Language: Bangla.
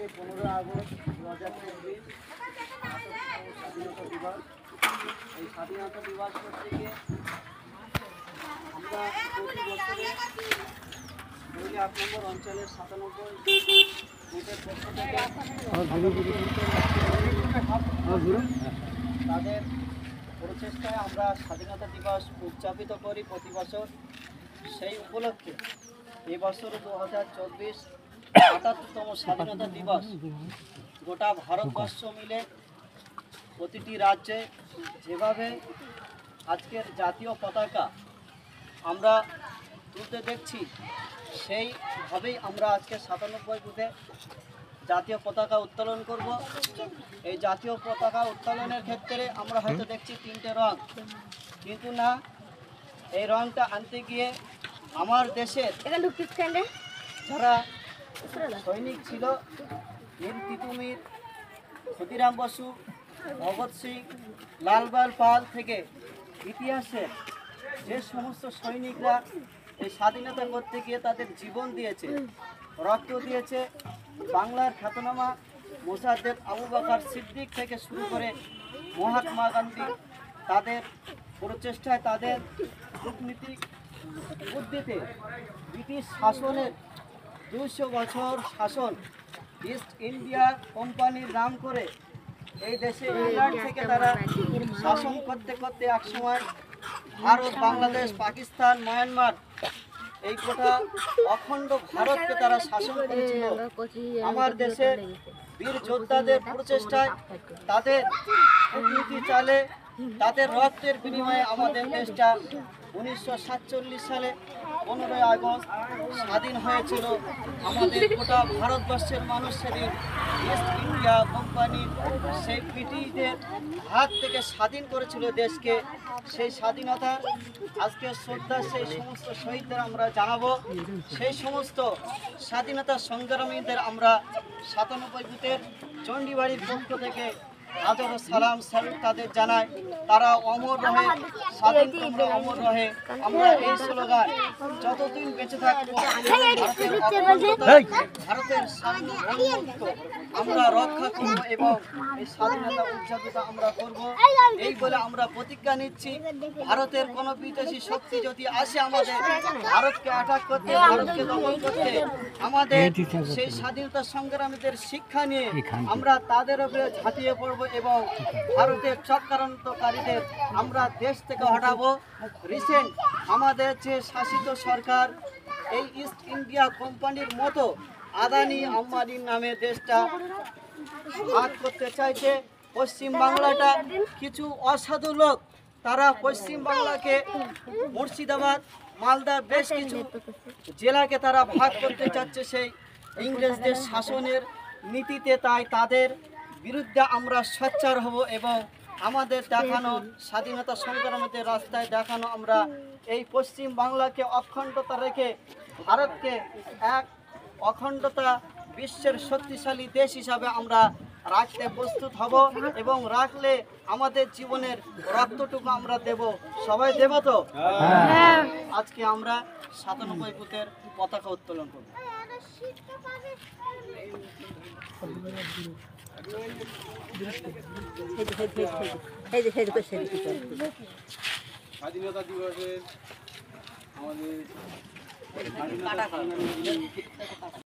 আজকে 15 আগস্ট 2024 স্বাধীনতা দিবস। এই স্বাধীনতা দিবস করতে গিয়ে আমরা প্রতি বছরে 8 নম্বর অঞ্চলের 97 বুথের পক্ষ থেকে তাদের প্রচেষ্টায় আমরা স্বাধীনতা দিবস উদযাপিত করি প্রতি বছর। সেই উপলক্ষে এবছর 2024 ৭৮তম স্বাধীনতা দিবস গোটা ভারতবর্ষ মিলে প্রতিটি রাজ্যে যেভাবে আজকের জাতীয় পতাকা আমরা তুলতে দেখছি, সেইভাবেই আমরা আজকে 97 বুথে জাতীয় পতাকা উত্তোলন করব। এই জাতীয় পতাকা উত্তোলনের ক্ষেত্রে আমরা হয়তো দেখছি 3টে রং, কিন্তু না, এই রংটা আনতে গিয়ে আমার দেশের যারা সৈনিক ছিল, বীর তিতুমির, ক্ষুদিরাম বসু, ভগৎ সিং, লালবাল পাল থেকে ইতিহাসে যে সমস্ত সৈনিকরা এই স্বাধীনতা করতে গিয়ে তাদের জীবন দিয়েছে, রক্ত দিয়েছে, বাংলার খ্যাতনামা মোসাদ্দেক আবু বকর সিদ্দিক থেকে শুরু করে মহাত্মা গান্ধী, তাদের প্রচেষ্টায়, তাদের কূটনীতিক বুদ্ধিতে ব্রিটিশ শাসনের 200 বছর শাসন, ইস্ট ইন্ডিয়া কোম্পানির নাম করে এই দেশে ইংল্যান্ড থেকে তারা শাসন করতে করতে একসময় ভারত, বাংলাদেশ, পাকিস্তান, মায়ানমার, এই গোটা অখণ্ড ভারতকে তারা শাসন করেছিল। আমার দেশের বীর যোদ্ধাদের প্রচেষ্টায়, তাদের কূটনীতি চালে, তাদের রক্তের বিনিময়ে আমাদের দেশটা 1947 সালে 15 আগস্ট স্বাধীন হয়েছিল। আমাদের গোটা ভারতবর্ষের মানুষ সেদিন ইস্ট ইন্ডিয়া কোম্পানির সেই ব্রিটিশদের হাত থেকে স্বাধীন করেছিল দেশকে। সেই স্বাধীনতা আজকে শ্রদ্ধা সেই সমস্ত শহীদদের আমরা জানাবো। সেই সমস্ত স্বাধীনতা সংগ্রামীদের আমরা 97 বুথের চণ্ডীবাড়ির পক্ষ থেকে আদর সালাম স্যালুট তাদের জানাই। তারা অমর রহে, স্বাধীন তোমরা অমর রহে। আমরা এই স্লোগান যতদিন বেঁচে থাকবো, ভারতের সার্বভৌমত্ব আমরা রক্ষা করব এবং এই স্বাধীনতা উদযাপিত আমরা করব। এই বলে আমরা প্রতিজ্ঞা নিচ্ছি, ভারতের কোনো বিদেশি শক্তি যদি আসে আমাদের ভারতকে অ্যাটাক করতে, ভারতকে দমন করতে, আমাদের সেই স্বাধীনতা সংগ্রামীদের শিক্ষা নিয়ে আমরা তাদের উপরে ঝাঁপিয়ে পড়ব এবং ভারতের চক্রান্তকারীদের আমরা দেশ থেকে হটাবো। রিসেন্ট আমাদের যে শাসিত সরকার এই ইস্ট ইন্ডিয়া কোম্পানির মতো আদানি আম্বানির নামে দেশটা ভাগ করতে চাইছে। পশ্চিম বাংলাটা কিছু অসাধু লোক, তারা পশ্চিম বাংলাকে মুর্শিদাবাদ, মালদা, বেশ কিছু জেলাকে তারা ভাগ করতে চাচ্ছে সেই ইংরেজদের শাসনের নীতিতে। তাই তাদের বিরুদ্ধে আমরা সোচ্চার হব এবং আমাদের দেখানো স্বাধীনতা সংগ্রামীদের রাস্তায় দেখানো আমরা এই পশ্চিম বাংলাকে অখণ্ডতা রেখে ভারতকে এক অখণ্ডতা বিশ্বের শক্তিশালী দেশ হিসাবে আমরা রাখতে প্রস্তুত হব এবং রাখলে আমাদের জীবনের রক্তটুকু আমরা দেব। সবাই দেব তো? আজকে আমরা 97 বুথের পতাকা উত্তোলন করব। স্বাধীনতা দিবসের আমাদের